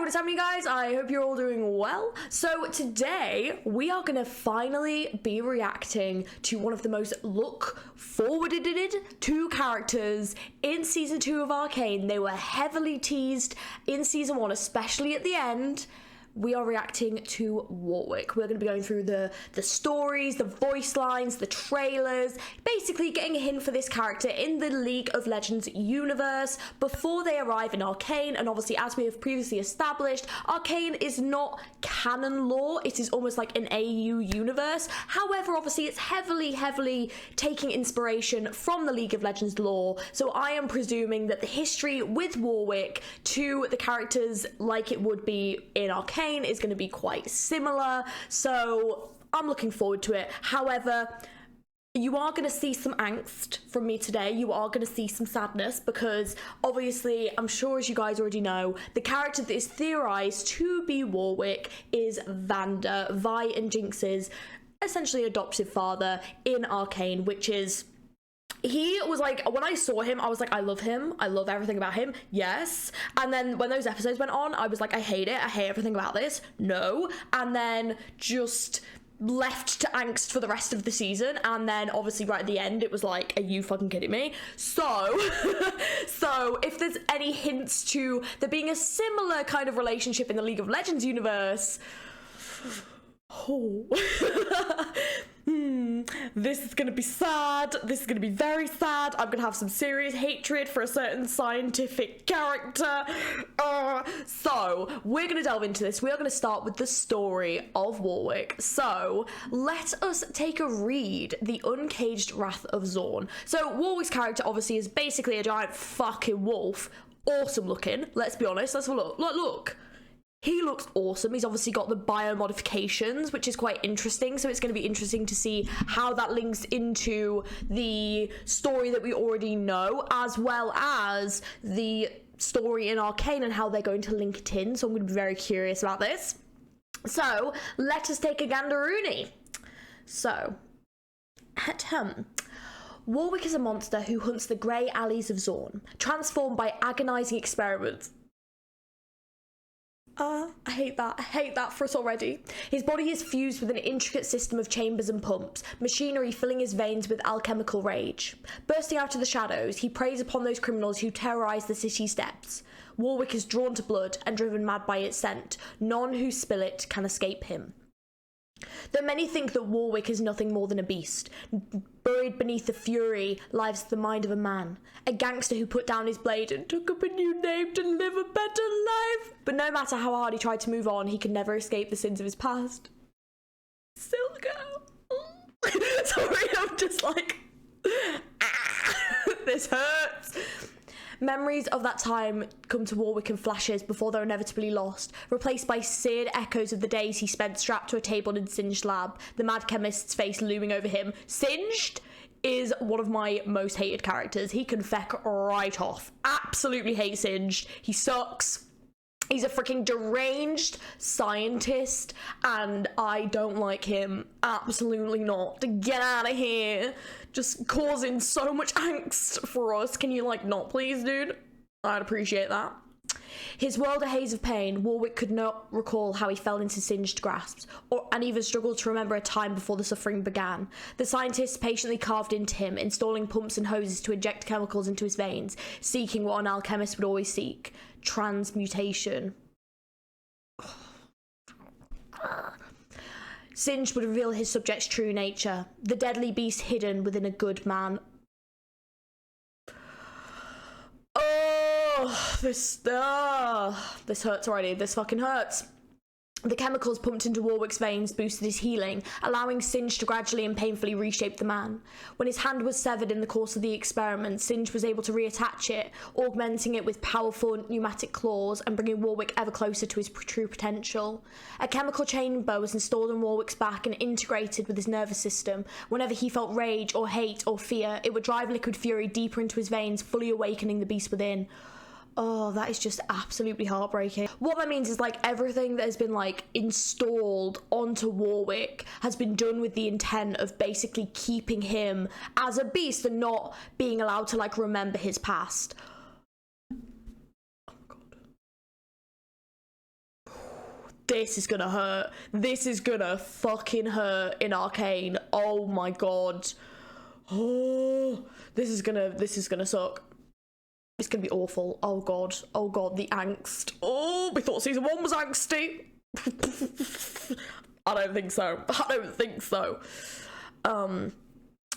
what is happening, guys? I hope you're all doing well. So today we are going to finally be reacting to one of the most look-forwarded to characters in season 2 of Arcane. They were heavily teased in season 1, especially at the end. We are reacting to Warwick. We're going to be going through the stories, the voice lines, the trailers, basically getting a hint for this character in the League of Legends universe before they arrive in Arcane. And obviously, as we have previously established, Arcane is not canon lore. It is almost like an AU universe. However, obviously, it's heavily taking inspiration from the League of Legends lore. So I am presuming that the history with Warwick to the characters like it would be in Arcane is going to be quite similar, so I'm looking forward to it. However, you are going to see some angst from me today. You are going to see some sadness because obviously, I'm sure as you guys already know, the character that is theorized to be Warwick is Vander, Vi and Jinx's essentially adoptive father in Arcane, which is... He was like, when I saw him, I was like, I love him. I love everything about him. Yes. And then when those episodes went on, I was like, I hate it. I hate everything about this. No. And then just left to angst for the rest of the season. And then obviously right at the end, it was like, are you fucking kidding me? So, so if there's any hints to there being a similar kind of relationship in the League of Legends universe, oh. This is gonna be sad. This is gonna be very sad. I'm gonna have some serious hatred for a certain scientific character. So we're gonna delve into this. We are gonna start with the story of Warwick. So let us take a read. The Uncaged Wrath of Zorn. So Warwick's character obviously is basically a giant fucking wolf. Awesome looking. Let's be honest. Let's have a look. Look. He looks awesome. He's obviously got the biomodifications, which is quite interesting. So it's going to be interesting to see how that links into the story that we already know, as well as the story in Arcane and how they're going to link it in. So I'm going to be very curious about this. So let us take a gandaroony. So, Warwick is a monster who hunts the grey alleys of Zorn, transformed by agonizing experiments. I hate that. I hate that for us already. His body is fused with an intricate system of chambers and pumps, machinery filling his veins with alchemical rage. Bursting out of the shadows, he preys upon those criminals who terrorize the city steps. Warwick is drawn to blood and driven mad by its scent. None who spill it can escape him. Though many think that Warwick is nothing more than a beast, buried beneath the fury lies the mind of a man, a gangster who put down his blade and took up a new name to live a better life. But no matter how hard he tried to move on, he could never escape the sins of his past. Still go. Sorry, I'm just like, this hurts. Memories of that time come to Warwick in flashes before they're inevitably lost, replaced by seared echoes of the days he spent strapped to a table in Singed lab, the mad chemist's face looming over him. Singed is one of my most hated characters. He can feck right off. Absolutely hate Singed. He sucks. He's a freaking deranged scientist, and I don't like him. Absolutely not. Get out of here. Just causing so much angst for us. Can you, like, not please, dude? I'd appreciate that. His world a haze of pain, Warwick could not recall how he fell into Singed grasps, and even struggled to remember a time before the suffering began. The scientists patiently carved into him, installing pumps and hoses to inject chemicals into his veins, seeking what an alchemist would always seek: transmutation. Singed would reveal his subject's true nature, the deadly beast hidden within a good man. This hurts already. This fucking hurts. The chemicals pumped into Warwick's veins boosted his healing, allowing Singed to gradually and painfully reshape the man. When his hand was severed in the course of the experiment, Singed was able to reattach it, augmenting it with powerful pneumatic claws and bringing Warwick ever closer to his true potential. A chemical chamber was installed on Warwick's back and integrated with his nervous system. Whenever he felt rage or hate or fear, it would drive liquid fury deeper into his veins, fully awakening the beast within. Oh, that is just absolutely heartbreaking. What that means is, like, everything that has been, like, installed onto Warwick has been done with the intent of basically keeping him as a beast and not being allowed to, like, remember his past. Oh my god. this is gonna hurt. This is gonna fucking hurt in Arcane. Oh my god. Oh, this is gonna suck. It's gonna be awful. Oh god, the angst. Oh, we thought season 1 was angsty. I don't think so.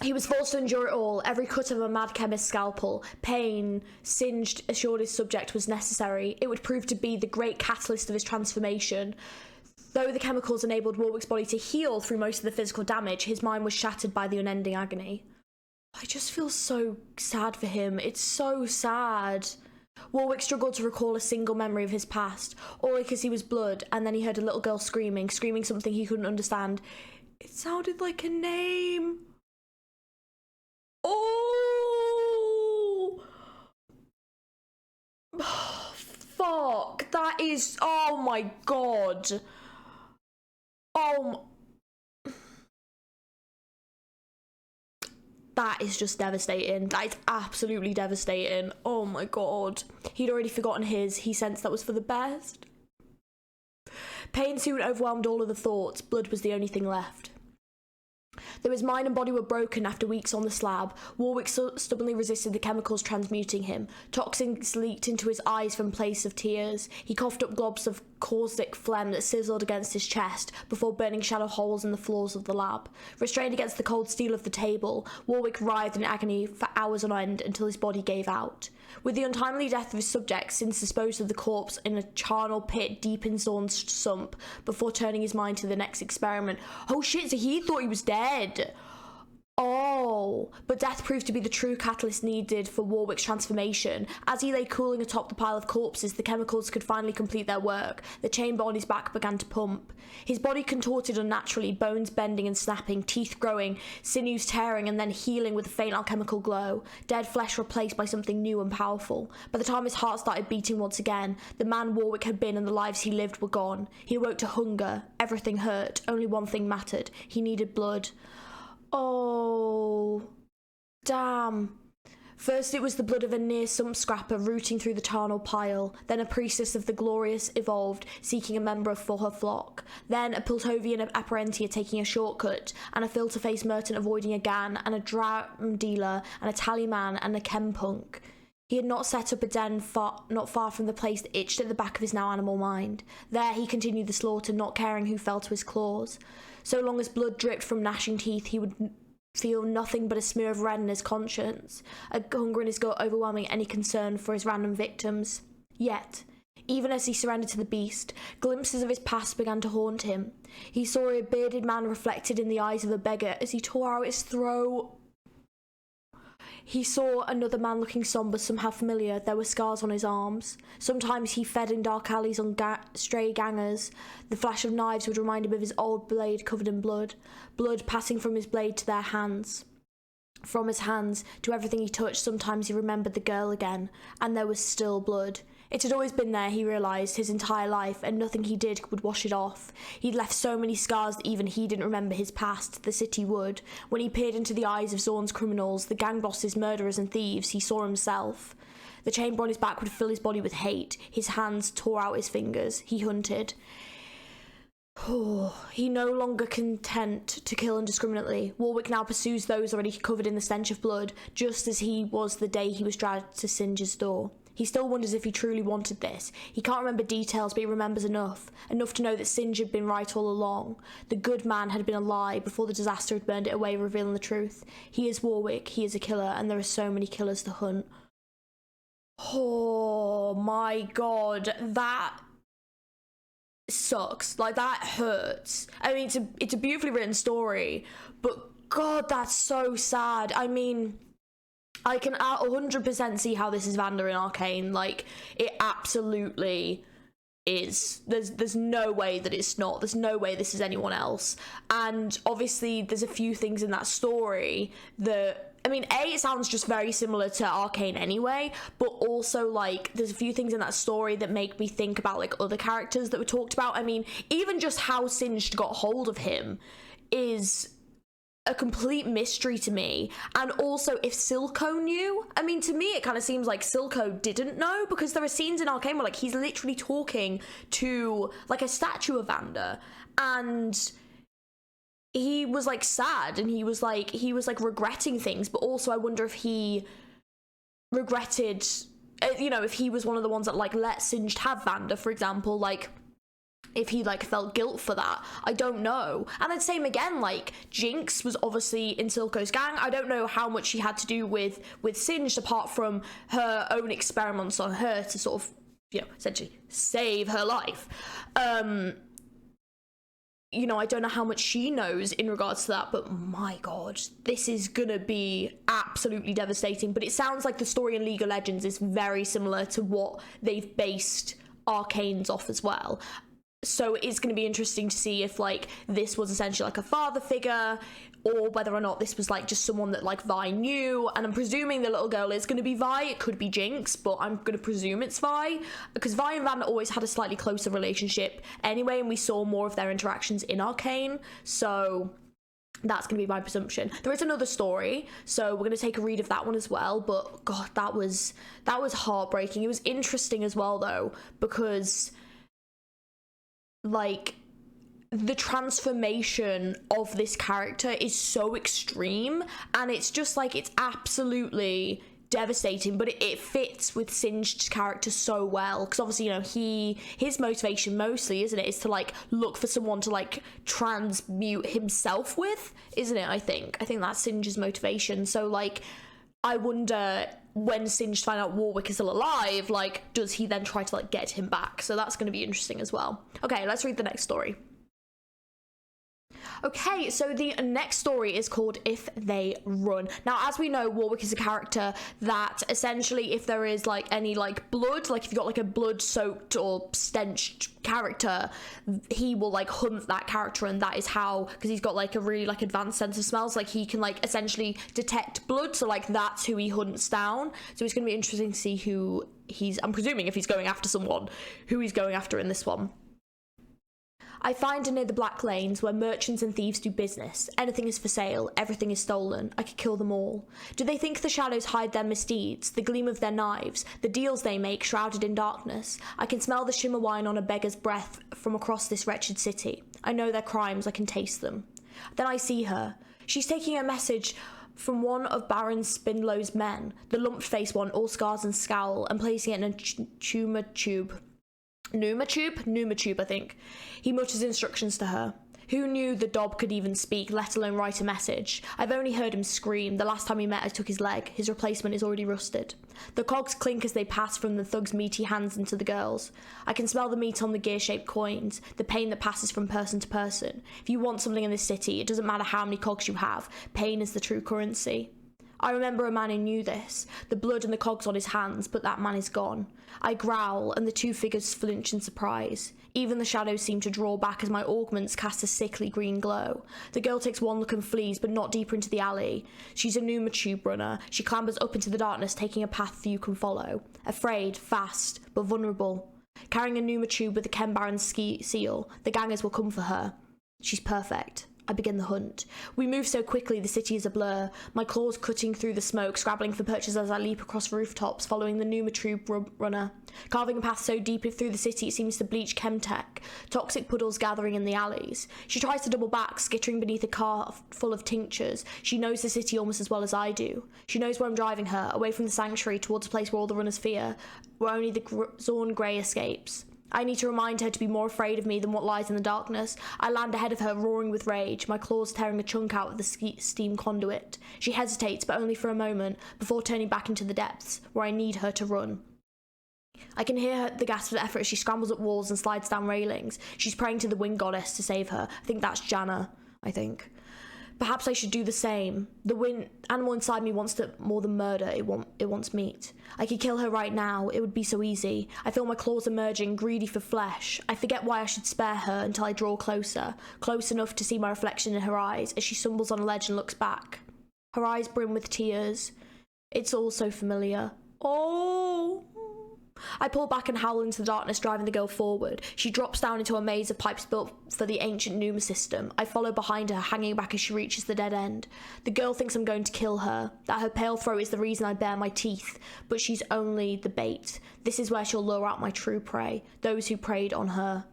He was forced to endure it all. Every cut of a mad chemist's scalpel, pain, singed, assured his subject was necessary. It would prove to be the great catalyst of his transformation. Though the chemicals enabled Warwick's body to heal through most of the physical damage, his mind was shattered by the unending agony. I just feel so sad for him. It's so sad. Warwick struggled to recall a single memory of his past, all because he was blood, and then he heard a little girl screaming something he couldn't understand. It sounded like a name. Oh! Fuck. That is... Oh my god. That is just devastating. That is absolutely devastating. Oh my god. He'd already forgotten he sensed that was for the best. Pain soon overwhelmed all of the thoughts. Blood was the only thing left. Though his mind and body were broken after weeks on the slab, Warwick stubbornly resisted the chemicals transmuting him. Toxins leaked into his eyes from place of tears. He coughed up globs of caustic phlegm that sizzled against his chest before burning shallow holes in the floors of the lab. Restrained against the cold steel of the table, Warwick writhed in agony for hours on end until his body gave out. With the untimely death of his subject, Since disposed of the corpse in a charnel pit deep in Zorn's sump before turning his mind to the next experiment. Oh shit, so he thought he was dead. Oh, but death proved to be the true catalyst needed for Warwick's transformation. As he lay cooling atop the pile of corpses, the chemicals could finally complete their work. The chamber on his back began to pump. His body contorted unnaturally, bones bending and snapping, teeth growing, sinews tearing and then healing with a faint alchemical glow. Dead flesh replaced by something new and powerful. By the time his heart started beating once again, the man Warwick had been and the lives he lived were gone. He awoke to hunger. Everything hurt. Only one thing mattered. He needed blood. Oh, damn. First it was the blood of a near sump scrapper rooting through the charnel pile, then a priestess of the glorious evolved, seeking a member for her flock, then a Piltovian apparentia taking a shortcut, and a filter-faced merchant avoiding a gan, and a dram dealer, and a tallyman, and a chempunk. He had not set up a den not far from the place that itched at the back of his now animal mind. There he continued the slaughter, not caring who fell to his claws. So long as blood dripped from gnashing teeth, he would feel nothing but a smear of red in his conscience, a hunger in his gut overwhelming any concern for his random victims. Yet, even as he surrendered to the beast, glimpses of his past began to haunt him. He saw a bearded man reflected in the eyes of a beggar as he tore out his throat. He saw another man looking sombre, somehow familiar. There were scars on his arms. Sometimes he fed in dark alleys on stray gangers. The flash of knives would remind him of his old blade covered in blood. Blood passing from his blade to their hands. From his hands to everything he touched, sometimes he remembered the girl again. And there was still blood. It had always been there, he realised, his entire life, and nothing he did would wash it off. He'd left so many scars that even he didn't remember his past. The city would. When he peered into the eyes of Zorn's criminals, the gang bosses, murderers and thieves, he saw himself. The chamber on his back would fill his body with hate. His hands tore out his fingers. He hunted. He no longer content to kill indiscriminately. Warwick now pursues those already covered in the stench of blood, just as he was the day he was dragged to Singe's door. He still wonders if he truly wanted this. He can't remember details, but he remembers enough to know that Singe had been right all along. The good man had been a lie before the disaster had burned it away, revealing the truth. He is Warwick, he is a killer, and there are so many killers to hunt. Oh my god, that sucks. Like, that hurts. I mean, it's a beautifully written story, but god, that's so sad. I mean, I can 100% see how this is Vander in Arcane. Like, it absolutely is. There's no way that it's not. There's no way this is anyone else. And obviously there's a few things in that story that, I mean, it sounds just very similar to Arcane anyway, but also, like, there's a few things in that story that make me think about, like, other characters that were talked about. I mean, even just how Singed got hold of him is a complete mystery to me. And also, if Silco knew, I mean, to me it kind of seems like Silco didn't know, because there are scenes in Arcane where like he's literally talking to like a statue of Vander, and he was like sad, and he was like regretting things. But also I wonder if he regretted, you know, if he was one of the ones that like let Singed have Vander, for example, like if he like felt guilt for that. I don't know. And then same again, like Jinx was obviously in Silco's gang. I don't know how much she had to do with Singed, apart from her own experiments on her to sort of, you know, essentially save her life. You know, I don't know how much she knows in regards to that, but my god, this is gonna be absolutely devastating. But it sounds like the story in League of Legends is very similar to what they've based Arcane's off as well. So it's going to be interesting to see if like this was essentially like a father figure, or whether or not this was like just someone that like Vi knew. And I'm presuming the little girl is going to be Vi. It could be Jinx, but I'm going to presume it's Vi, because Vi and Vander always had a slightly closer relationship anyway, and we saw more of their interactions in Arcane. So that's going to be my presumption. There is another story, so we're going to take a read of that one as well. But god, that was heartbreaking. It was interesting as well though, because like the transformation of this character is so extreme, and it's just like, it's absolutely devastating, but it fits with Singed's character so well, because obviously, you know, his motivation mostly, isn't it, is to like look for someone to like transmute himself with, isn't it? I think that's Singed's motivation. So like I wonder, when Singed find out Warwick is still alive, like, does he then try to like get him back? So that's going to be interesting as well. Okay, let's read the next story. Okay, so the next story is called If They Run. Now, as we know, Warwick is a character that essentially, if there is like any like blood, like if you've got like a blood-soaked or stenched character, he will like hunt that character, and that is how, because he's got like a really like advanced sense of smells, like he can like essentially detect blood, so like that's who he hunts down. So it's going to be interesting to see who I'm presuming if he's going after someone, who he's going after in this one. I find her near the Black Lanes, where merchants and thieves do business. Anything is for sale, everything is stolen. I could kill them all. Do they think the shadows hide their misdeeds, the gleam of their knives, the deals they make shrouded in darkness? I can smell the shimmer wine on a beggar's breath from across this wretched city. I know their crimes, I can taste them. Then I see her. She's taking a message from one of Baron Spindlow's men, the lumped-faced one, all scars and scowl, and placing it in a Pneuma tube, I think. He mutters instructions to her. Who knew the Dob could even speak, let alone write a message? I've only heard him scream. The last time we met, I took his leg. His replacement is already rusted. The cogs clink as they pass from the thug's meaty hands into the girl's. I can smell the meat on the gear-shaped coins, the pain that passes from person to person. If you want something in this city, it doesn't matter how many cogs you have. Pain is the true currency. I remember a man who knew this, the blood and the cogs on his hands, but that man is gone. I growl, and the two figures flinch in surprise. Even the shadows seem to draw back as my augments cast a sickly green glow. The girl takes one look and flees, but not deeper into the alley. She's a Pneuma tube runner. She clambers up into the darkness, taking a path few can follow. Afraid, fast, but vulnerable. Carrying a Pneuma tube with the Ken Baron seal, the gangers will come for her. She's perfect. I begin the hunt. We move so quickly, the city is a blur. My claws cutting through the smoke, scrabbling for purchase as I leap across rooftops, following the Pneuma tube runner. Carving a path so deep through the city it seems to bleach chemtech. Toxic puddles gathering in the alleys. She tries to double back, skittering beneath a car full of tinctures. She knows the city almost as well as I do. She knows where I'm driving her, away from the sanctuary towards a place where all the runners fear, where only the Zorn Grey escapes. I need to remind her to be more afraid of me than what lies in the darkness. I land ahead of her, roaring with rage, my claws tearing a chunk out of the steam conduit. She hesitates, but only for a moment, before turning back into the depths, where I need her to run. I can hear the gasp of effort as she scrambles up walls and slides down railings. She's praying to the wind goddess to save her. I think that's Janna, Perhaps I should do the same. The wind animal inside me wants more than murder. It wants meat. I could kill her right now. It would be so easy. I feel my claws emerging, greedy for flesh. I forget why I should spare her until I draw closer, close enough to see my reflection in her eyes as she stumbles on a ledge and looks back. Her eyes brim with tears. It's all so familiar. Oh! I pull back and howl into the darkness, driving the girl forward. She drops down into a maze of pipes built for the ancient Numa system. I follow behind her, hanging back as she reaches the dead end. The girl thinks I'm going to kill her, that her pale throat is the reason I bare my teeth, but she's only the bait. This is where she'll lure out my true prey, those who preyed on her.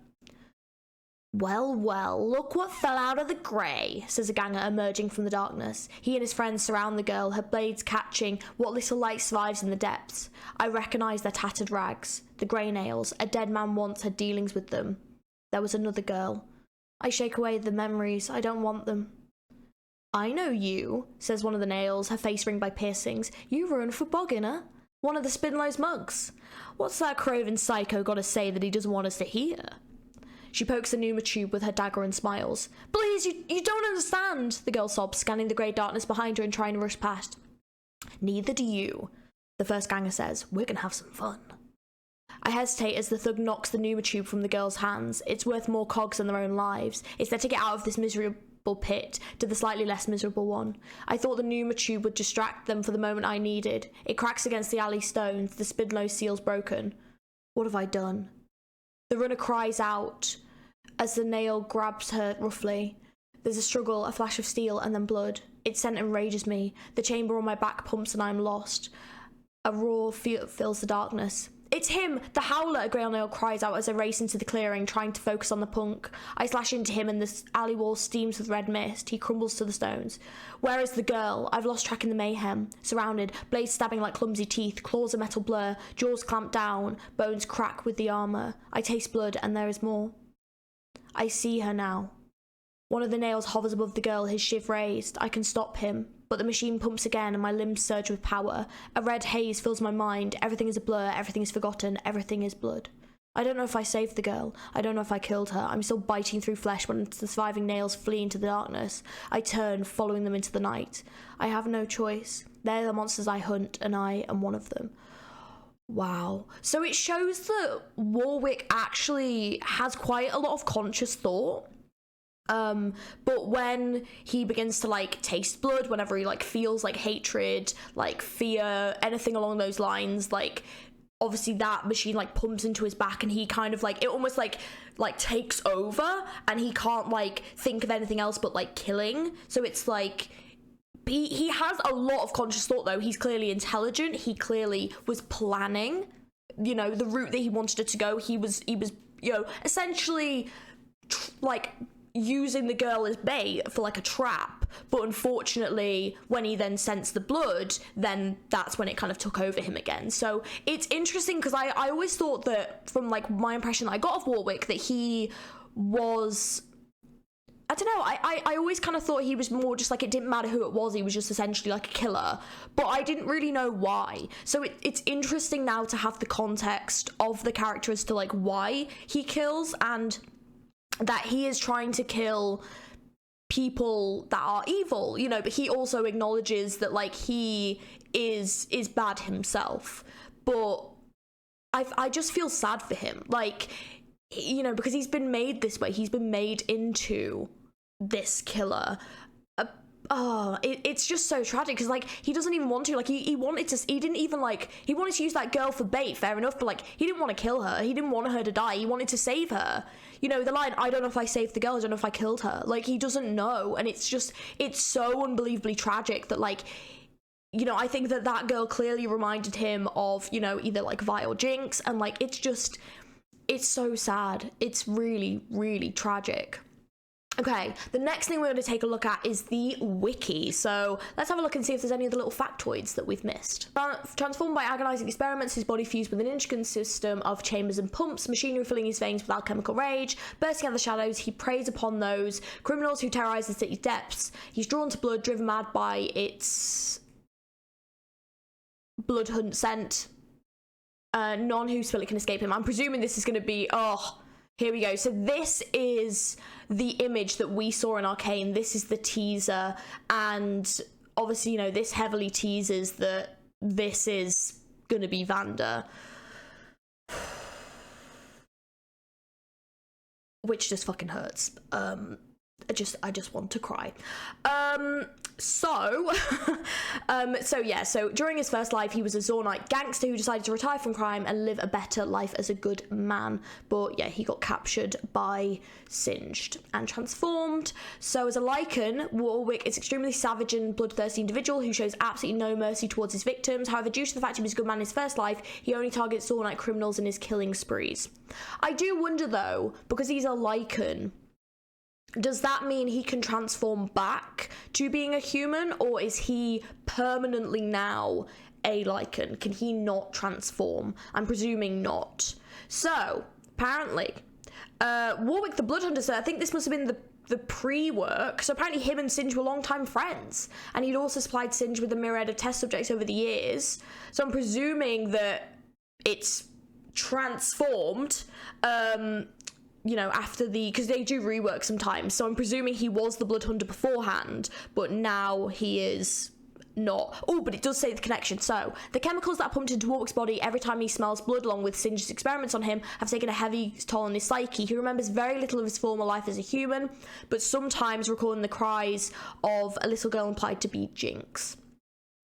Well, well, look what fell out of the grey, says a ganger emerging from the darkness. He and his friends surround the girl, her blades catching what little light survives in the depths. I recognise their tattered rags, the grey nails. A dead man once had dealings with them. There was another girl. I shake away the memories. I don't want them. I know you, says one of the nails, her face ringed by piercings. You run for Bogginer, one of the Spinlow's mugs. What's that craven psycho got to say that he doesn't want us to hear? She pokes the Numa tube with her dagger and smiles. Please, you don't understand, the girl sobs, scanning the grey darkness behind her and trying to rush past. Neither do you, the first ganger says. We're gonna have some fun. I hesitate as the thug knocks the Numa tube from the girl's hands. It's worth more cogs than their own lives. It's their ticket out of this miserable pit to the slightly less miserable one. I thought the Numa tube would distract them for the moment I needed. It cracks against the alley stones, the Spidlow seal's broken. What have I done? The runner cries out as the nail grabs her roughly. There's a struggle, a flash of steel, and then blood. Its scent enrages me. The chamber on my back pumps and I'm lost. A roar fills the darkness. It's him! The Howler, a grey nail cries out as I race into the clearing, trying to focus on the punk. I slash into him and the alley wall steams with red mist. He crumbles to the stones. Where is the girl? I've lost track in the mayhem. Surrounded, blades stabbing like clumsy teeth, claws a metal blur, jaws clamped down, bones crack with the armour. I taste blood and there is more. I see her now. One of the nails hovers above the girl, his shiv raised. I can stop him, but the machine pumps again and my limbs surge with power. A red haze fills my mind. Everything is a blur, everything is forgotten, everything is blood. I don't know if I saved the girl. I don't know if I killed her. I'm still biting through flesh when the surviving nails flee into the darkness. I turn, following them into the night. I have no choice. They're the monsters I hunt, and I am one of them. Wow. So it shows that Warwick actually has quite a lot of conscious thought. But when he begins to like taste blood, whenever he like feels like hatred, like fear, anything along those lines, like obviously that machine like pumps into his back and he kind of like, it almost like takes over and he can't like think of anything else but like killing. So it's like he has a lot of conscious thought though. He's clearly intelligent. He clearly was planning, you know, the route that he wanted it to go. He was, you know, essentially like using the girl as bait for like a trap. But unfortunately, when he then sensed the blood, then that's when it kind of took over him again. So it's interesting because I always thought that from like my impression that I got of Warwick that he was, I don't know, I always kind of thought he was more just like, it didn't matter who it was, he was just essentially like a killer, but I didn't really know why. So it's interesting now to have the context of the character as to like why he kills, and that he is trying to kill people that are evil, you know, but he also acknowledges that like he is bad himself. But I just feel sad for him, like, you know, because he's been made this way. He's been made into this killer. It's just so tragic because like he doesn't even want to, like he wanted to, he didn't even like, he wanted to use that girl for bait, fair enough, but like he didn't want to kill her. He didn't want her to die. He wanted to save her. You know, the line, I don't know if I saved the girl, I don't know if I killed her. Like he doesn't know, and it's just, it's so unbelievably tragic that like, you know, I think that girl clearly reminded him of, you know, either like Vi or Jinx, and like it's just, it's so sad. It's really, really tragic. Okay, the next thing we're going to take a look at is the wiki. So let's have a look and see if there's any other little factoids that we've missed. Transformed by agonizing experiments, his body fused with an intricate system of chambers and pumps, machinery filling his veins with alchemical rage. Bursting out of the shadows, he preys upon those criminals who terrorize the city's depths. He's drawn to blood, driven mad by its blood hunt scent. None who spill it can escape him. I'm presuming this is going to be, here we go. So this is the image that we saw in Arcane. This is the teaser, and obviously, you know, this heavily teases that this is gonna be Vanda, which just fucking hurts. I just want to cry. So during his first life, he was a Zornite gangster who decided to retire from crime and live a better life as a good man. But yeah, he got captured by Singed and transformed. So as a Lycan, Warwick is extremely savage and bloodthirsty individual who shows absolutely no mercy towards his victims. However, due to the fact he was a good man in his first life, he only targets Zornite criminals in his killing sprees. I do wonder though, because he's a Lycan, does that mean he can transform back to being a human, or is he permanently now a Lycan? Can he not transform? I'm presuming not. So, apparently, Warwick the Bloodhunter, so I think this must have been the pre-work. So apparently him and Singed were longtime friends, and he'd also supplied Singed with a myriad of test subjects over the years. So I'm presuming that it's transformed, you know, after because they do rework sometimes, so I'm presuming he was the Bloodhunter beforehand, but now he is not. Oh, but it does say the connection. So, the chemicals that are pumped into Warwick's body every time he smells blood, along with Singed's experiments on him, have taken a heavy toll on his psyche. He remembers very little of his former life as a human, but sometimes recalling the cries of a little girl implied to be Jinx.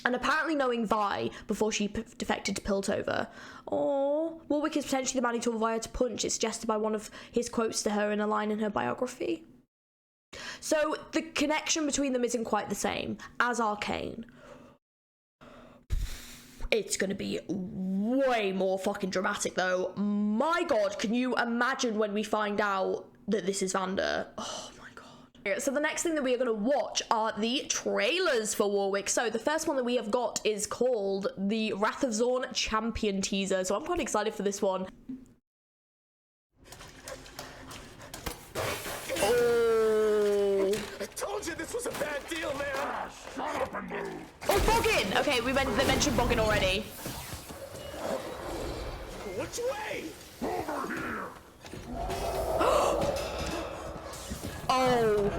And apparently knowing Vi before she defected to Piltover. Oh, Warwick is potentially the man who taught Vi to punch. It's suggested by one of his quotes to her in a line in her biography. So the connection between them isn't quite the same as Arcane. It's going to be way more fucking dramatic though. My god, can you imagine when we find out that this is Vander? Oh my god. So the next thing that we are going to watch are the trailers for Warwick. So the first one that we have got is called the Wrath of Zorn Champion teaser. So I'm quite excited for this one. Oh. I told you this was a bad deal, man. Shut up and move. Oh, Boggin! Okay, they mentioned Boggin already. Which way? Over here. Oh. Oh.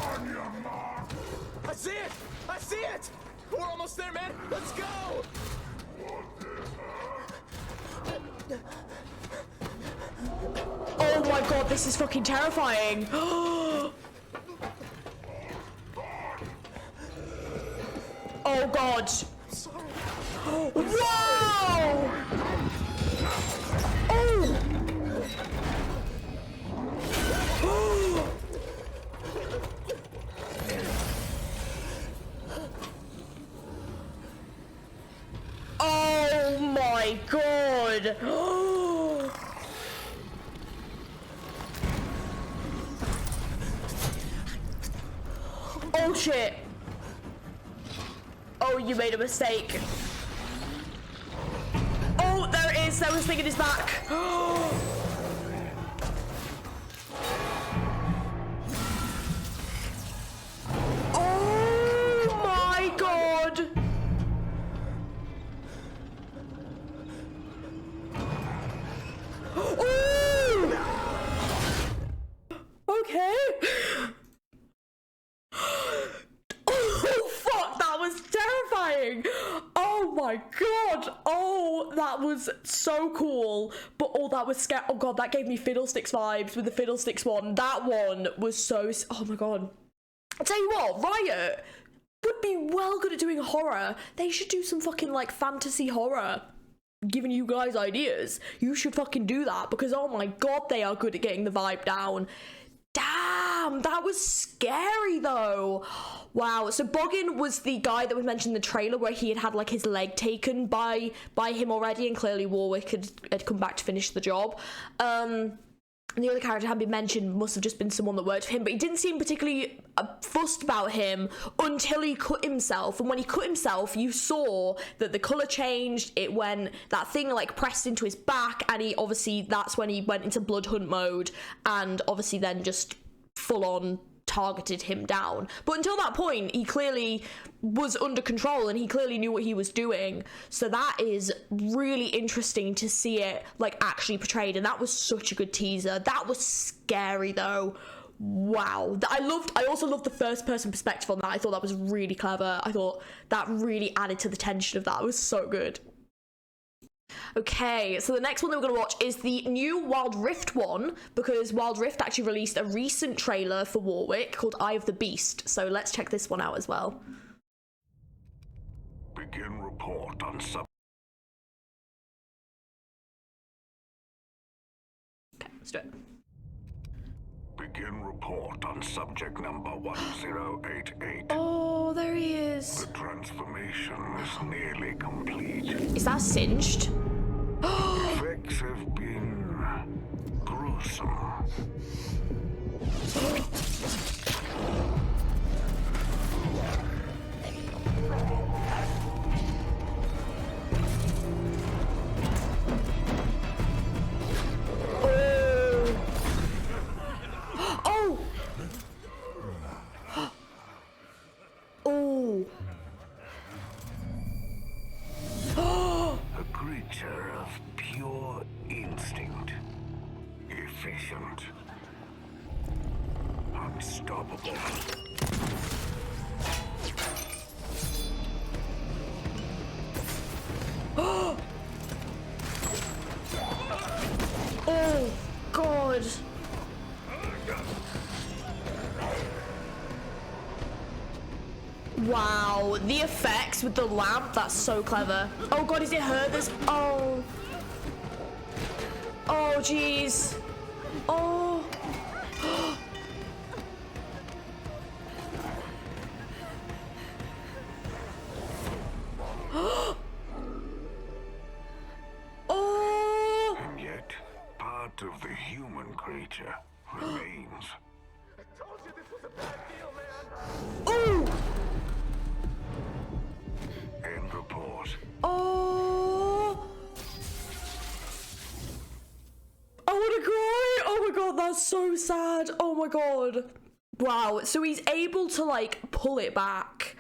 On your mark. I see it. I see it. We're almost there, man. Let's go. Oh my god, this is fucking terrifying. Oh god. Wow! Oh! Oh my god! Oh shit! Oh, you made a mistake. Oh, there it is. That was thinking his back. Oh my god. Oh! Okay. Oh fuck, that was terrifying. Oh my god. Oh, that was so cool. But oh, that was scary. Oh god, that gave me Fiddlesticks vibes with the Fiddlesticks one. That one was so, oh my god. I'll tell you what, Riot would be well good at doing horror. They should do some fucking like fantasy horror. Giving you guys ideas. You should fucking do that, because oh my god, they are good at getting the vibe down. Damn, that was scary though. Wow. So Boggin was the guy that was mentioned in the trailer where he had like his leg taken by him already, and clearly Warwick had come back to finish the job. And the other character had been mentioned must have just been someone that worked for him, but he didn't seem particularly fussed about him until he cut himself. And when he cut himself, you saw that the colour changed. It went, that thing like pressed into his back, and he obviously, that's when he went into blood hunt mode, and obviously then just full on targeted him down. But until that point, he clearly was under control and he clearly knew what he was doing. So that is really interesting to see it like actually portrayed, and that was such a good teaser. That was scary though. Wow. I also loved the first person perspective on that. I thought that was really clever. I thought that really added to the tension of that. It was so good. Okay, so the next one that we're going to watch is the new Wild Rift one, because Wild Rift actually released a recent trailer for Warwick called Eye of the Beast. So let's check this one out as well. Begin report on sub. Okay, let's do it. Begin report on subject number 1088. Oh, there he is. The transformation is nearly complete. Is that singed? Effects have been gruesome. A creature of pure instinct. Efficient. Unstoppable. Oh, God. Wow, the effects with the lamp, that's so clever. Oh God, is it her that's... Oh. Oh, jeez. Oh. Oh. And yet, part of the human creature remains. I told you this was a bad deal, man. Oh. End report. Oh. I want to cry. Oh my God, that's so sad. Oh my God. Wow, so he's able to like pull it back.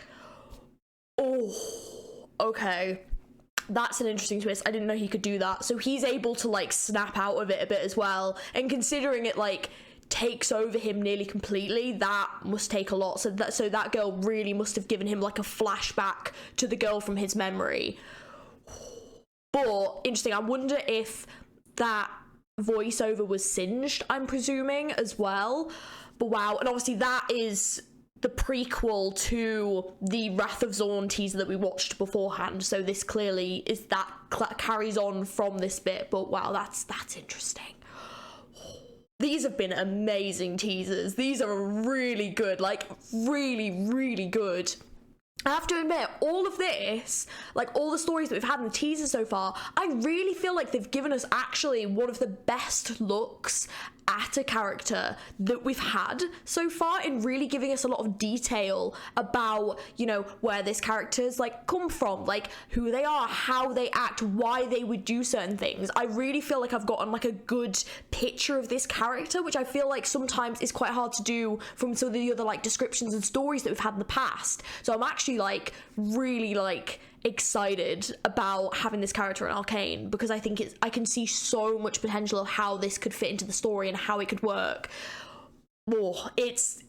Oh, okay. That's an interesting twist. I didn't know he could do that. So he's able to like snap out of it a bit as well. And considering it like takes over him nearly completely, that must take a lot. So that girl really must have given him like a flashback to the girl from his memory. But interesting. I wonder if that voiceover was singed, I'm presuming, as well. But wow. And obviously that is the prequel to the Wrath of Zorn teaser that we watched beforehand, so this clearly is that carries on from this bit. But wow, that's interesting. These have been amazing teasers. These are really good, like really good. I have to admit, all of this, like all the stories that we've had in the teaser so far, I really feel like they've given us actually one of the best looks at a character that we've had so far, in really giving us a lot of detail about, you know, where this character's like come from, like who they are, how they act, why they would do certain things. I really feel like I've gotten like a good picture of this character, which I feel like sometimes is quite hard to do from some of the other like descriptions and stories that we've had in the past. So I'm actually like really like excited about having this character in Arcane, because I think I can see so much potential of how this could fit into the story and how it could work. Oh, this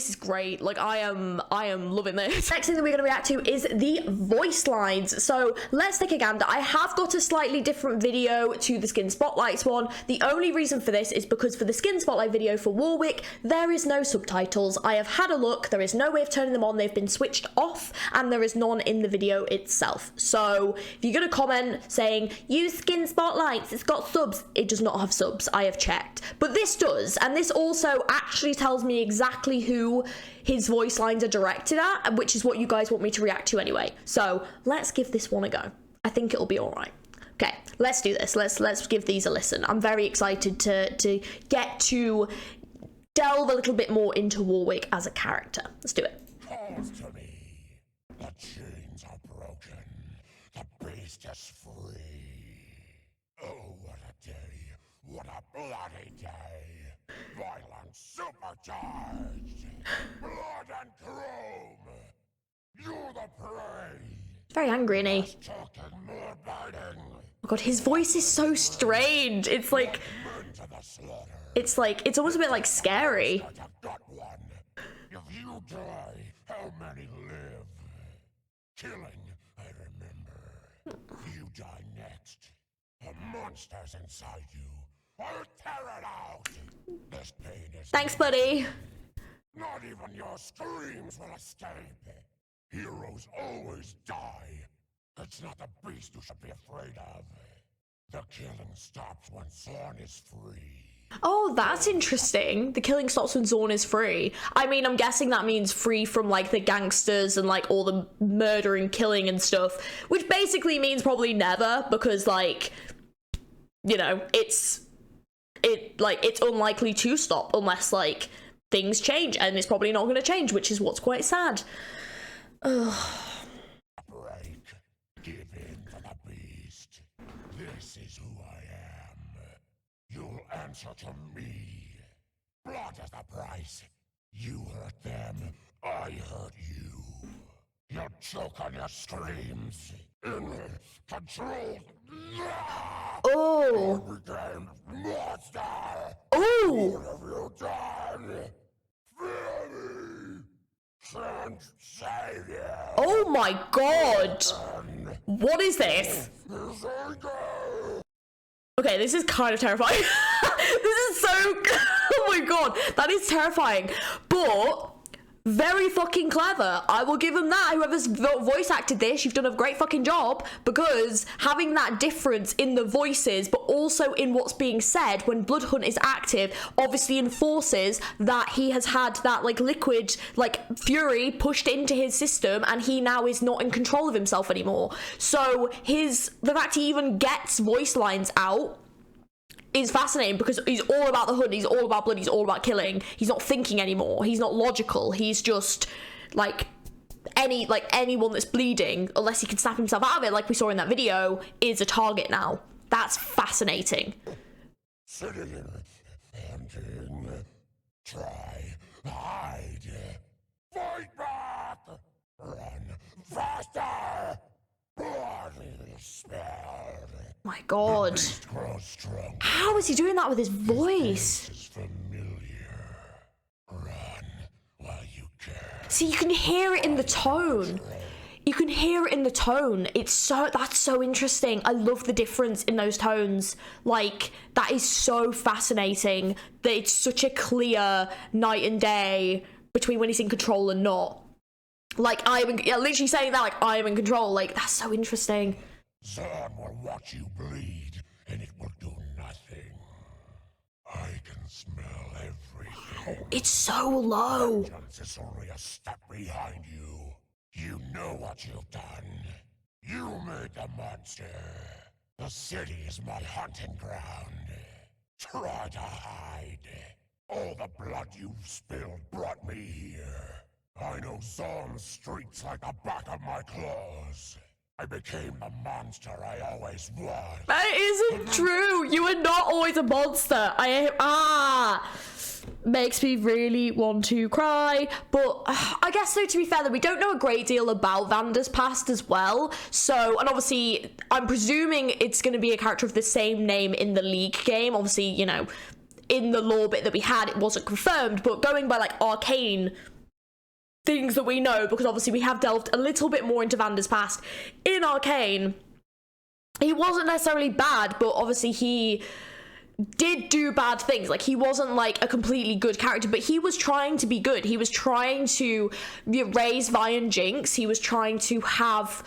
is great. Like I am loving this. Next thing that we're going to react to is the voice lines. So let's take a gander. I have got a slightly different video to the Skin Spotlights one. The only reason for this is because for the Skin Spotlight video for Warwick, there is no subtitles. I have had a look. There is no way of turning them on. They've been switched off, and there is none in the video itself. So if you're going to comment saying, use Skin Spotlights, it's got subs, it does not have subs. I have checked. But this does, and this also actually tells me exactly who his voice lines are directed at, which is what you guys want me to react to anyway. So let's give this one a go. I think it'll be all right. Okay, let's do this. Let's give these a listen. I'm very excited to get to delve a little bit more into Warwick as a character. Let's do it. Calls to me. The chains are broken. The beast is free. Oh, what a day. What a bloody day. Violence supercharged. Blood and chrome. You're the prey. Very angry, isn't he? Talking more biting. Oh God, his voice is so strange. It's like, Men to the slaughter. it's almost a bit like scary. I've got one. If you die, how many live? Killing, I remember. You die next. monsters inside you. I'll tear it out. This pain is Thanks, buddy. not even your screams will escape. Heroes always die. It's not the beast you should be afraid of. The killing stops when Zorn is free. Oh, that's interesting. The killing stops when Zorn is free. I mean, I'm guessing that means free from, like, the gangsters and, like, all the murder and killing and stuff, which basically means probably never, because, like, you know, it's unlikely to stop unless, like, things change, and it's probably not going to change, which is what's quite sad. Ugh. Break. Give in to the beast. This is who I am. You'll answer to me. Blood is the price. You hurt them, I hurt you. You'll choke on your screams. In control. Oh. You became monster. Oh. What have you done? Fear me. Can't save you. Oh my god. What is this? His anger. Okay, this is kind of terrifying. This is so... Oh my god, that is terrifying. But very fucking clever. I will give them that. Whoever's voice acted this, you've done a great fucking job, because having that difference in the voices, but also in what's being said when Bloodhunt is active, obviously enforces that he has had that, like, liquid, like, fury pushed into his system, and he now is not in control of himself anymore. So the fact he even gets voice lines out is fascinating, because he's all about the hunt, he's all about blood, he's all about killing. He's not thinking anymore, he's not logical, he's just like anyone that's bleeding, unless he can snap himself out of it like we saw in that video, is a target now. That's fascinating. Sitting, panting, try, hide, fight back, run faster, blood is spilled. My god. How is he doing that with his voice? Is familiar. Run while you can. See, you can hear it in the tone. You can hear it in the tone. That's so interesting. I love the difference in those tones. Like, that is so fascinating that it's such a clear night and day between when he's in control and not. Like, literally saying that, like, I am in control. Like, that's so interesting. Zorn will watch you bleed, and it will do nothing. I can smell everything. It's so low. Vengeance is only a step behind you. You know what you've done. You made the monster. The city is my hunting ground. Try to hide. All the blood you've spilled brought me here. I know Zorn's streets like the back of my claws. I became the monster I always was. That isn't true. You are not always a monster. Makes me really want to cry. But I guess, though, to be fair, that we don't know a great deal about Vanda's past as well. So, and obviously, I'm presuming it's going to be a character of the same name in the League game. Obviously, you know, in the lore bit that we had, it wasn't confirmed. But going by, like, Arcane things that we know, because obviously we have delved a little bit more into Vanda's past in Arcane, he wasn't necessarily bad, but obviously he did do bad things. Like, he wasn't like a completely good character, but he was trying to be good. He was trying to raise Vi and Jinx. He was trying to have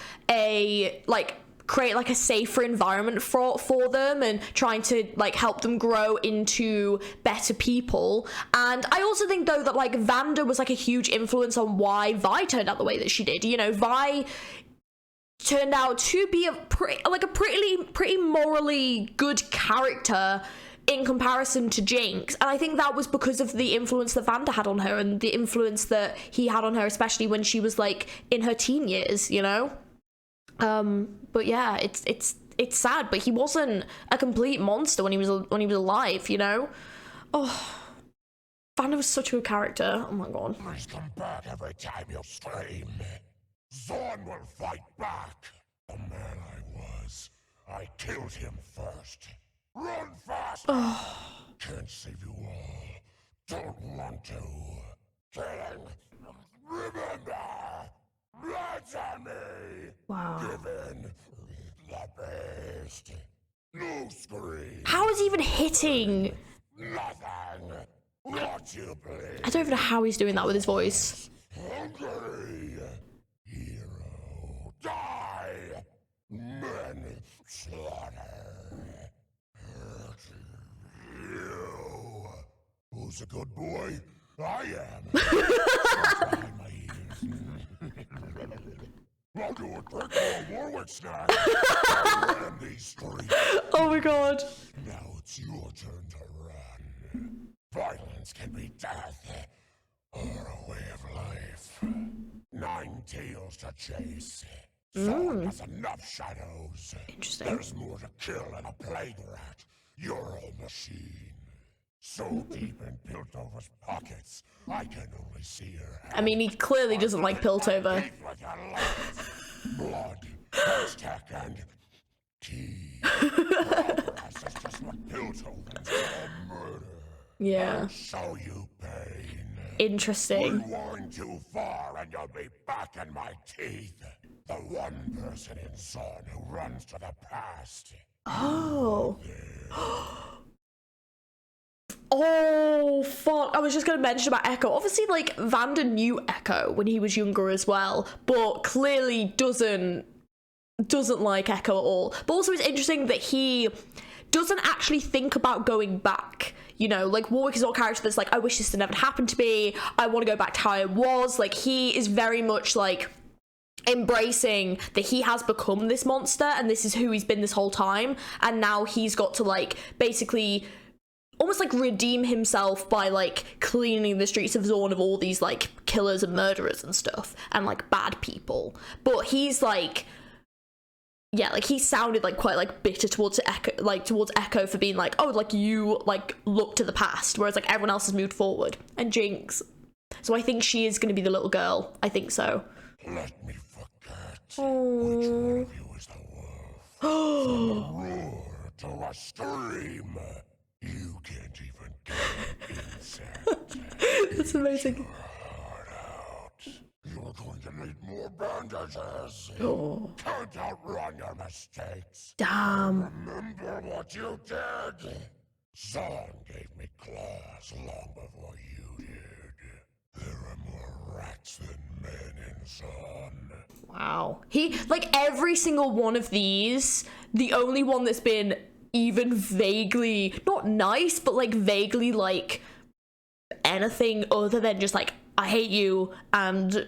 create like a safer environment for them, and trying to like help them grow into better people. And I also think, though, that like Vanda was like a huge influence on why Vi turned out the way that she did. You know, Vi turned out to be a pretty morally good character in comparison to Jinx, and I think that was because of the influence that Vanda had on her, and the influence that he had on her, especially when she was like in her teen years, you know. But yeah, it's sad, but he wasn't a complete monster when he was alive, you know. Oh, Vanda was such a good character. Oh my god. Please come back every time you scream. Zorn will fight back. The man I was. I killed him first. Run fast. Can't save you all. Don't want to. Killing. Remember. Blood's on me. Wow. Give in. The beast. No scream. How is he even hitting? Nothing. What you please. I don't even know how he's doing that with his voice. Hungry. Hero. Die. Men slaughter. You. Who's a good boy? I am. Behind my ears. I'll do a quick little Warwick snack. I'll run these streets. Oh my god. Now it's your turn to run. Violence can be death or a way of life. 9 tails to chase. Someone has enough shadows. Interesting. There's more to kill than a plague rat. You're a machine. So deep in Piltover's pockets, I can only see her. I mean, he clearly doesn't like Piltover. With your life. Blood, hashtag, and tea. Progress is just what Piltover's called murder. Yeah. I'll show you pain. Interesting. Rewind too far and you'll be back in my teeth. The one person in Zon who runs to the past. Oh. Oh, fuck. I was just going to mention about Echo. Obviously, like, Vander knew Echo when he was younger as well, but clearly doesn't like Echo at all. But also it's interesting that he doesn't actually think about going back. You know, like, Warwick is not a character that's like, I wish this had never happened to me. I want to go back to how I was. Like, he is very much, like, embracing that he has become this monster and this is who he's been this whole time. And now he's got to, like, basically almost like redeem himself by like cleaning the streets of Zorn of all these like killers and murderers and stuff and like bad people. But he's like, yeah, like he sounded like quite like bitter towards Echo for being like, oh, like you like look to the past, whereas like everyone else has moved forward. And Jinx, so I think she is going to be the little girl. I think so. Let me forget. Oh. Which one of you is the wolf? From a roar to a scream. You can't even get an insect. That's amazing. Heart out. You're going to need more bandages. Oh. Can't outrun your mistakes. Damn. Remember what you did. Zon gave me claws long before you did. There are more rats than men in Zon. Wow. He, like, every single one of these, the only one that's been even vaguely, not nice, but like vaguely like anything other than just like, I hate you and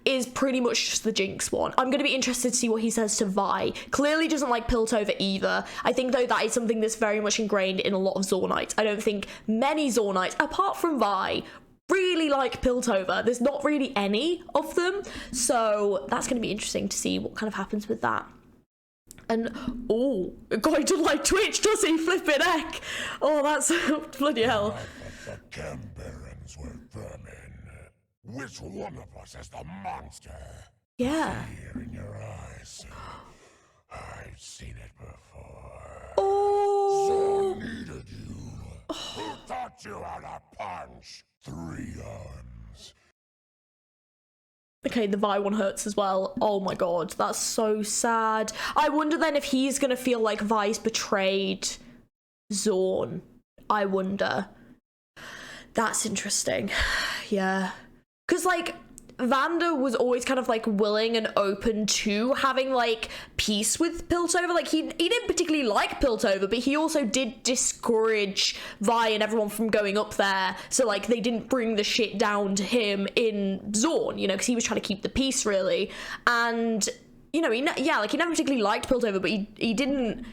is pretty much just the Jinx one. I'm going to be interested to see what he says to Vi. Clearly doesn't like Piltover either. I think though that is something that's very much ingrained in a lot of Zornites. I don't think many Zornites, apart from Vi, really like Piltover. There's not really any of them. So that's going to be interesting to see what kind of happens with that. And, oh, going to like Twitch, does he? Flippin' heck. Oh, that's bloody hell. The Cambarons were vermin. Which one of us is the monster? Yeah. Fear in your eyes. I've seen it before. Oh. Zon needed you. Who taught you how to punch? 3 arms. Okay, the Vi one hurts as well. Oh my god, that's so sad. I wonder then if he's gonna feel like Vi's betrayed Zorn. I wonder. That's interesting. Yeah. Because, like, Vander was always kind of, like, willing and open to having, like, peace with Piltover. Like, he didn't particularly like Piltover, but he also did discourage Vi and everyone from going up there. So, like, they didn't bring the shit down to him in Zorn, you know, because he was trying to keep the peace, really. And, you know, he never particularly liked Piltover, but he didn't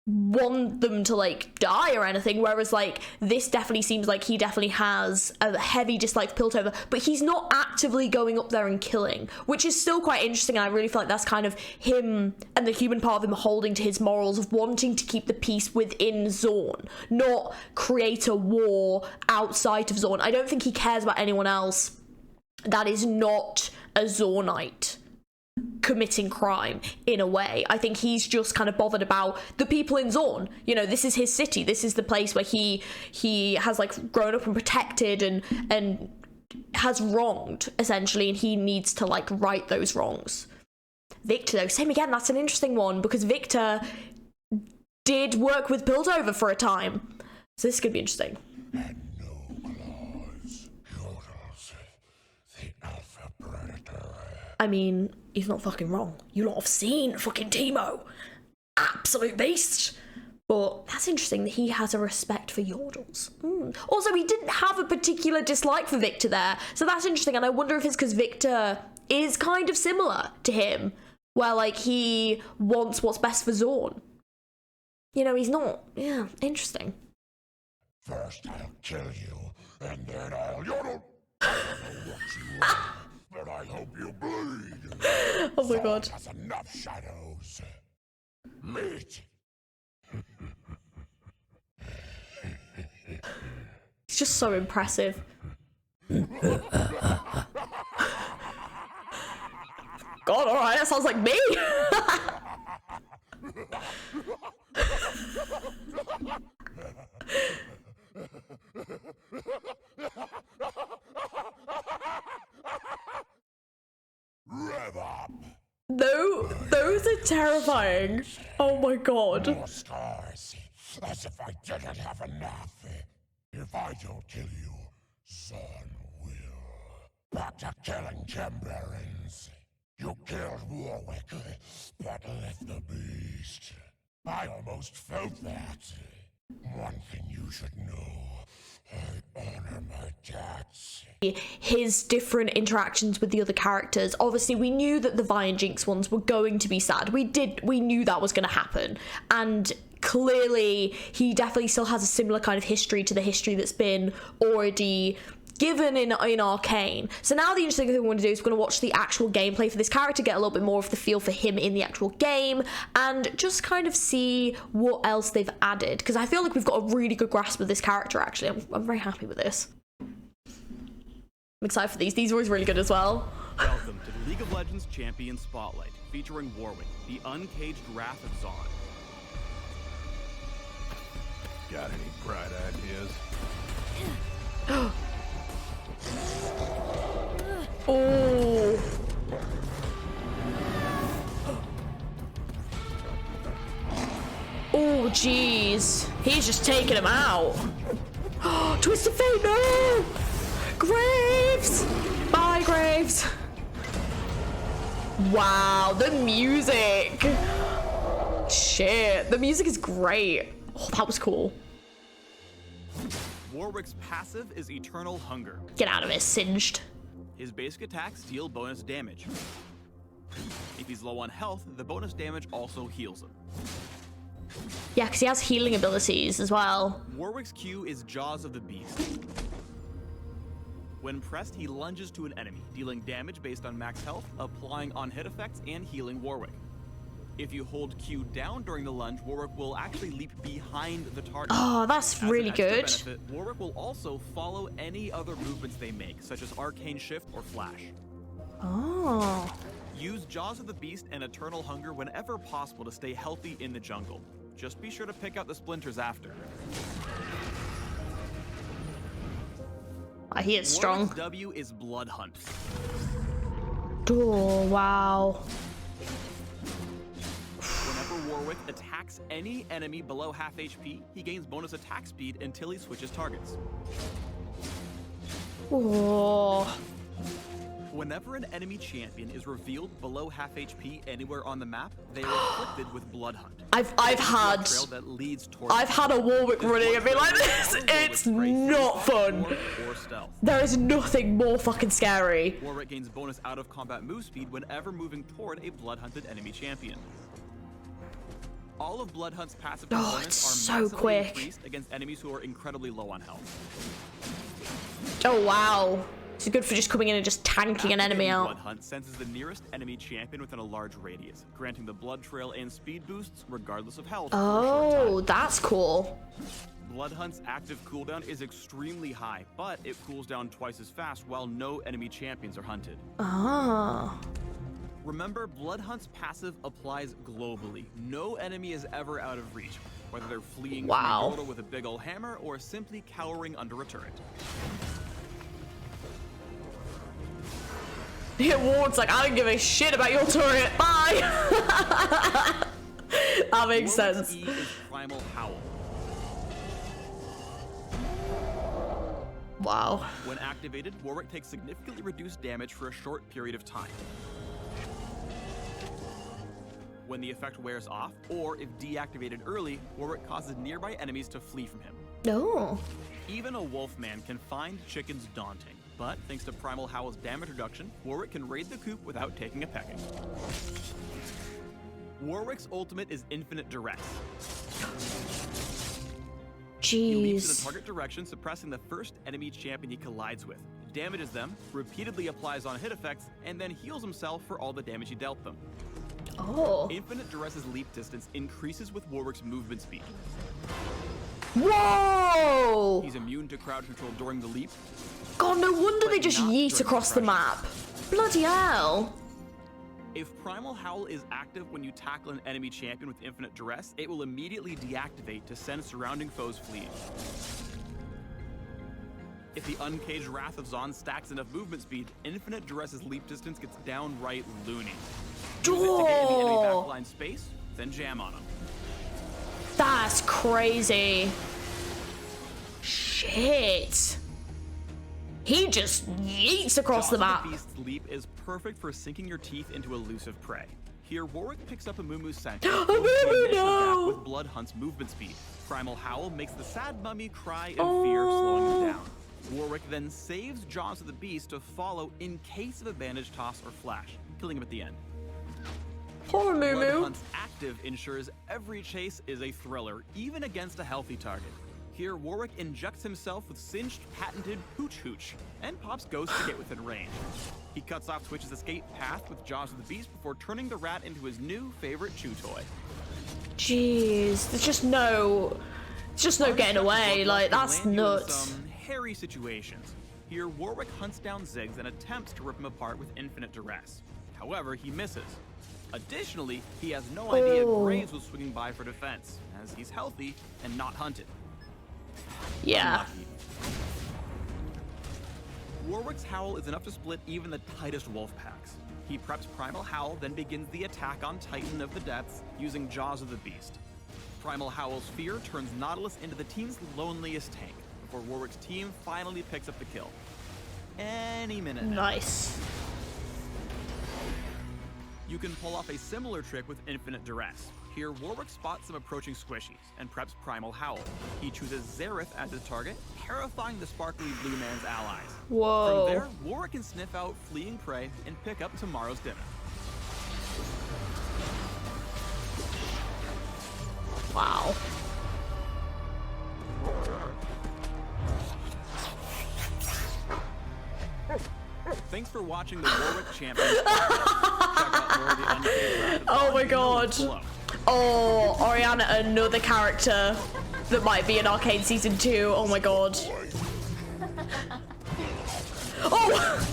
want them to like die or anything, whereas like this definitely seems like he definitely has a heavy dislike for Piltover, but he's not actively going up there and killing, which is still quite interesting. And I really feel like that's kind of him and the human part of him holding to his morals of wanting to keep the peace within Zorn, not create a war outside of Zorn. I don't think he cares about anyone else that is not a Zornite committing crime in a way. I think he's just kind of bothered about the people in Zorn. You know, this is his city. This is the place where he has like grown up and protected and has wronged essentially, and he needs to like right those wrongs. Victor though, same again, that's an interesting one because Victor did work with Piltover for a time. So this could be interesting. And no claws. Yodels, the alpha predator. I mean, he's not fucking wrong. You lot have seen fucking Teemo. Absolute beast. But that's interesting that he has a respect for Yordles. Also, he didn't have a particular dislike for Victor there. So that's interesting. And I wonder if it's because Victor is kind of similar to him. Where, like, he wants what's best for Zorn. You know, he's not. Yeah, interesting. First I'll kill you, and then I'll yodel. I don't know what you are, but I hope you bleed. Oh my god. That's enough shadows. Meet. It's just so impressive. God, alright, that sounds like me. Rev up. No, those are terrifying. Oh my god. More scars. As if I didn't have enough. If I don't kill you, Son will. Back to killing gem barons. You killed Warwick, but left the beast. I almost felt that. One thing you should know, I honor my debts. His different interactions with the other characters. Obviously, we knew that the Vi and Jinx ones were going to be sad. We knew that was going to happen. And clearly, he definitely still has a similar kind of history to the history that's been already given in Arcane. So now the interesting thing we want to do is we're going to watch the actual gameplay for this character, get a little bit more of the feel for him in the actual game, and just kind of see what else they've added. Because I feel like we've got a really good grasp of this character, actually. I'm very happy with this. I'm excited for these. These are always really good as well. Welcome to the League of Legends Champion Spotlight, featuring Warwick, the uncaged wrath of Zon. Got any bright ideas? Oh. Oh, jeez. He's just taking him out. Twisted Fate, no! Graves! Bye, Graves. Wow, the music. Shit, the music is great. Oh, that was cool. Warwick's passive is Eternal Hunger. Get out of it, Singed. His basic attacks deal bonus damage. If he's low on health, the bonus damage also heals him. Yeah, because he has healing abilities as well. Warwick's Q is Jaws of the Beast. When pressed, he lunges to an enemy, dealing damage based on max health, applying on-hit effects, and healing Warwick. If you hold Q down during the lunge, Warwick will actually leap behind the target. Oh, that's really good. Benefit, Warwick will also follow any other movements they make, such as Arcane Shift or Flash. Oh. Use Jaws of the Beast and Eternal Hunger whenever possible to stay healthy in the jungle. Just be sure to pick out the splinters after. He is strong. Warwick's W is Blood Hunt. Oh, wow. Whenever Warwick attacks any enemy below half HP, he gains bonus attack speed until he switches targets. Oh. Whenever an enemy champion is revealed below half HP anywhere on the map, they are afflicted with Blood Hunt. I've had a Warwick running at me like this. It's not fun. There is nothing more fucking scary. Warwick gains bonus out of combat move speed whenever moving toward a Blood Hunted enemy champion. All of Blood Hunt's passive components it's are so massively quick. increased against enemies who are incredibly low on health. Oh wow. It's good for just coming in and just tanking an enemy Blood out. Hunt senses the nearest enemy champion within a large radius, granting the blood trail and speed boosts regardless of health. Oh, that's cool. Blood Hunt's active cooldown is extremely high, but it cools down twice as fast while no enemy champions are hunted. Oh. Remember, Blood Hunt's passive applies globally. No enemy is ever out of reach, whether they're fleeing from a yordle with a big ol' hammer or simply cowering under a turret. Ward's like, I don't give a shit about your turret. Bye. That makes Warwick's sense. E is Primal Howl. Wow. When activated, Warwick takes significantly reduced damage for a short period of time. When the effect wears off, or if deactivated early, Warwick causes nearby enemies to flee from him. No. Even a wolfman can find chickens daunting, but thanks to Primal Howl's damage reduction, Warwick can raid the coop without taking a pecking. Warwick's ultimate is Infinite Duress. He leaps in the Jeez. target direction, suppressing the first enemy champion he collides with, damages them, repeatedly applies on hit effects, and then heals himself for all the damage he dealt them. Oh. Infinite Duress's leap distance increases with Warwick's movement speed. Whoa! He's immune to crowd control during the leap. God, no wonder they just not yeet during across the suppression. map. Bloody hell. If Primal Howl is active when you tackle an enemy champion with Infinite Duress, it will immediately deactivate to send surrounding foes fleeing. If the Uncaged Wrath of Zon stacks enough movement speed, Infinite Duress's leap distance gets downright loony. Use it to get in the enemy Oh. backline space, then jam on him. That's crazy. Shit. He just yeets across Jaws the of map. Beast's leap is perfect for sinking your teeth into elusive prey. Here, Warwick picks up a Moo scent. no! With Blood Hunt's movement speed. Primal Howl makes the sad mummy cry in fear, slowing him down. Warwick then saves Jaws of the Beast to follow in case of a bandage toss or flash, killing him at the end. Poor Moo Blood Moo. Hunt's active ensures every chase is a thriller, even against a healthy target. Here, Warwick injects himself with Singed patented Hooch Hooch, and pops Ghost to get within range. He cuts off Twitch's escape path with Jaws of the Beast before turning the rat into his new favorite chew toy. Jeez, there's just no getting away. Like, that's Land you in nuts. Some hairy situations. Here, Warwick hunts down Ziggs and attempts to rip him apart with Infinite Duress. However, he misses. Additionally, he has no idea Oh. Graves was swinging by for defense, as he's healthy and not hunted. Yeah. Unlucky. Warwick's Howl is enough to split even the tightest wolf packs. He preps Primal Howl, then begins the attack on Titan of the Depths using Jaws of the Beast. Primal Howl's fear turns Nautilus into the team's loneliest tank, before Warwick's team finally picks up the kill. Any minute now. Nice. You can pull off a similar trick with Infinite Duress. Here, Warwick spots some approaching squishies and preps Primal Howl. He chooses Zareth as his target, terrifying the sparkly blue man's allies. Whoa. From there, Warwick can sniff out fleeing prey and pick up tomorrow's dinner. Wow. Thanks for watching the Warwick Champions. Check out more of the Uncaged Wrath of Oh Zon my in the links God. below. Oh, Oriana, another character that might be in Arcane Season 2. Oh my God. Oh!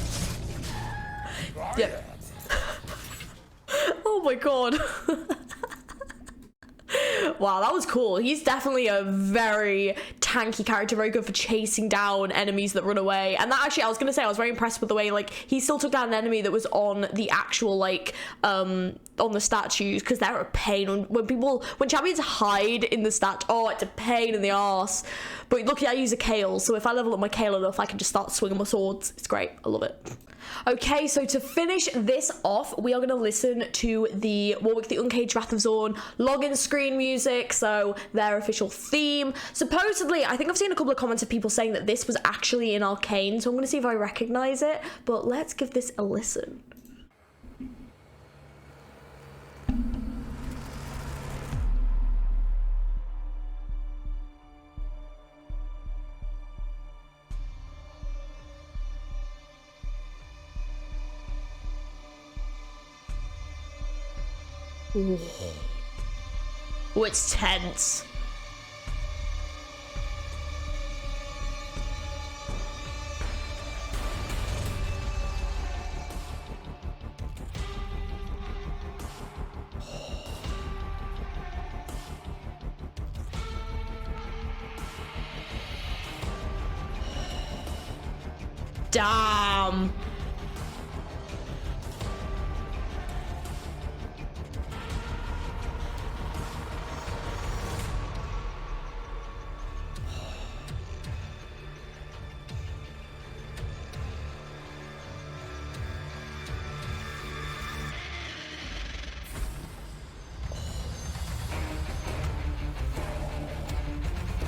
Yep. Oh my God. Wow, that was cool. He's definitely a very tanky character, very good for chasing down enemies that run away. And that actually, I was gonna say, I was very impressed with the way, like, he still took down an enemy that was on the actual, like, on the statues, because they're a pain. When champions hide in the oh, it's a pain in the arse. But luckily I use a Kale, so if I level up my Kale enough, I can just start swinging my swords. It's great. I love it. Okay, so to finish this off, we are going to listen to the Warwick the Uncaged Wrath of Zorn login screen music, so their official theme. Supposedly, I think I've seen a couple of comments of people saying that this was actually in Arcane, so I'm going to see if I recognize it, but let's give this a listen. Ooh. Oh, it's tense. Damn.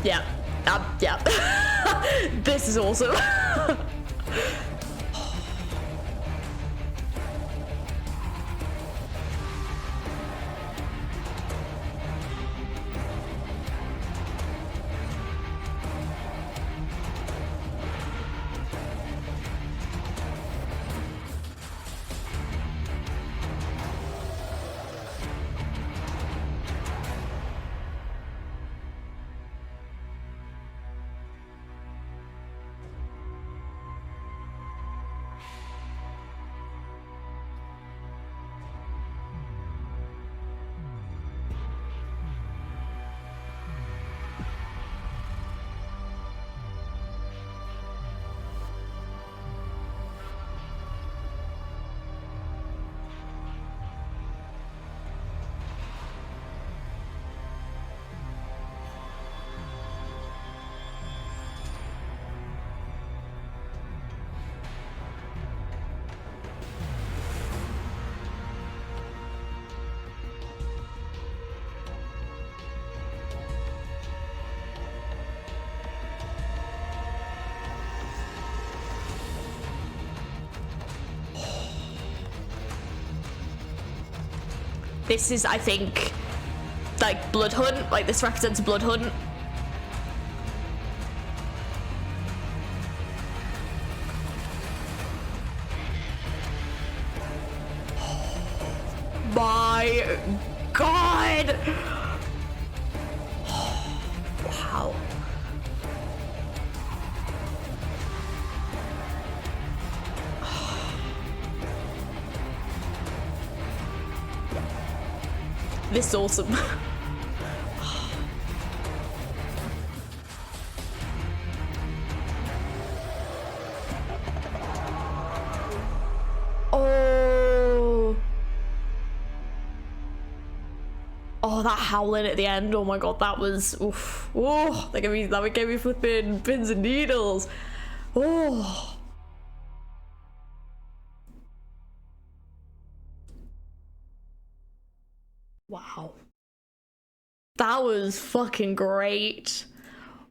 Yeah. Yeah. This is awesome. This is, I think, like Blood Hunt. Like, this represents Blood Hunt. My God. Wow. This is awesome. Oh, that howling at the end. Oh my God, that was oof. Oh, that gave me flipping pins and needles. Oh. Wow. That was fucking great.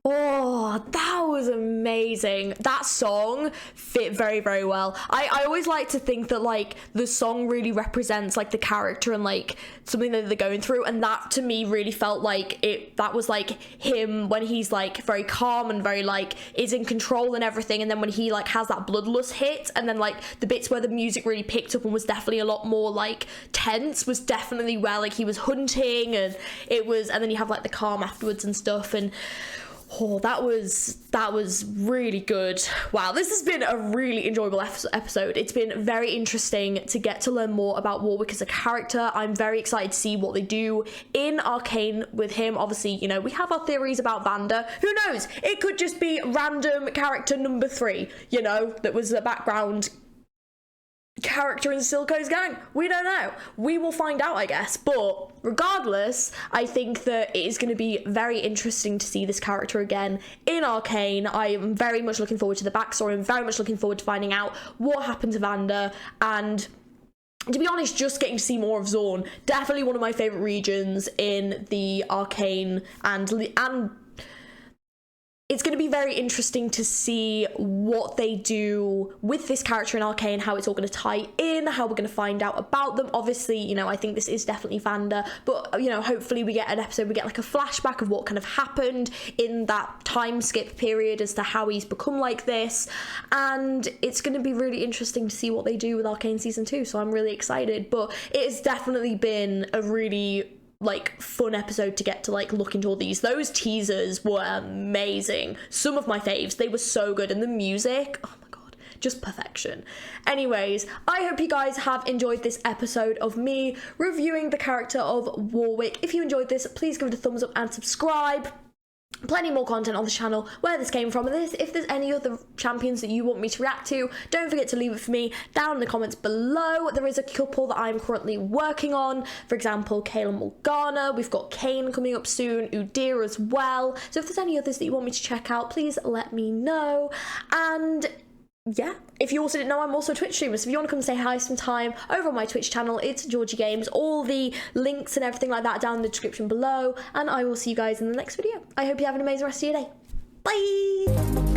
Oh, that was amazing. That song fit very, very well. I always like to think that, like, the song really represents, like, the character and, like, something that they're going through, and that to me really felt like that was like him when he's like very calm and very like is in control and everything, and then when he like has that bloodlust hit, and then like the bits where the music really picked up and was definitely a lot more like tense was definitely where like he was hunting, and then you have like the calm afterwards and stuff, and oh, that was really good. Wow, this has been a really enjoyable episode. It's been very interesting to get to learn more about Warwick as a character. I'm very excited to see what they do in Arcane with him. Obviously, you know, we have our theories about Vander. Who knows? It could just be random character number 3, you know, that was a background character in Silco's gang. We don't know. We will find out, I guess. But regardless, I think that it is going to be very interesting to see this character again in Arcane. I am very much looking forward to the backstory. I'm very much looking forward to finding out what happened to Vander, and to be honest, just getting to see more of Zorn. Definitely one of my favourite regions in the Arcane, and it's going to be very interesting to see what they do with this character in Arcane, how it's all going to tie in, how we're going to find out about them. Obviously, you know, I think this is definitely Vander, but, you know, hopefully we get an episode, we get like a flashback of what kind of happened in that time skip period as to how he's become like this, and it's going to be really interesting to see what they do with Arcane Season 2, so I'm really excited. But it has definitely been a really like fun episode to get to like look into all those teasers were amazing. Some of my faves, they were so good, and the music, oh my God, just perfection. Anyways, I hope you guys have enjoyed this episode of me reviewing the character of Warwick. If you enjoyed this, please give it a thumbs up and subscribe. Plenty more content on the channel where this came from, and if there's any other champions that you want me to react to, don't forget to leave it for me down in the comments below. There is a couple that I'm currently working on, for example Kayla Morgana, we've got Kane coming up soon, Udyr as well, so if there's any others that you want me to check out, please let me know. And yeah, if you also didn't know, I'm also a Twitch streamer, so if you want to come say hi sometime over on my Twitch channel, it's georgieegames. All the links and everything like that down in the description below, and I will see you guys in the next video. I hope you have an amazing rest of your day. Bye!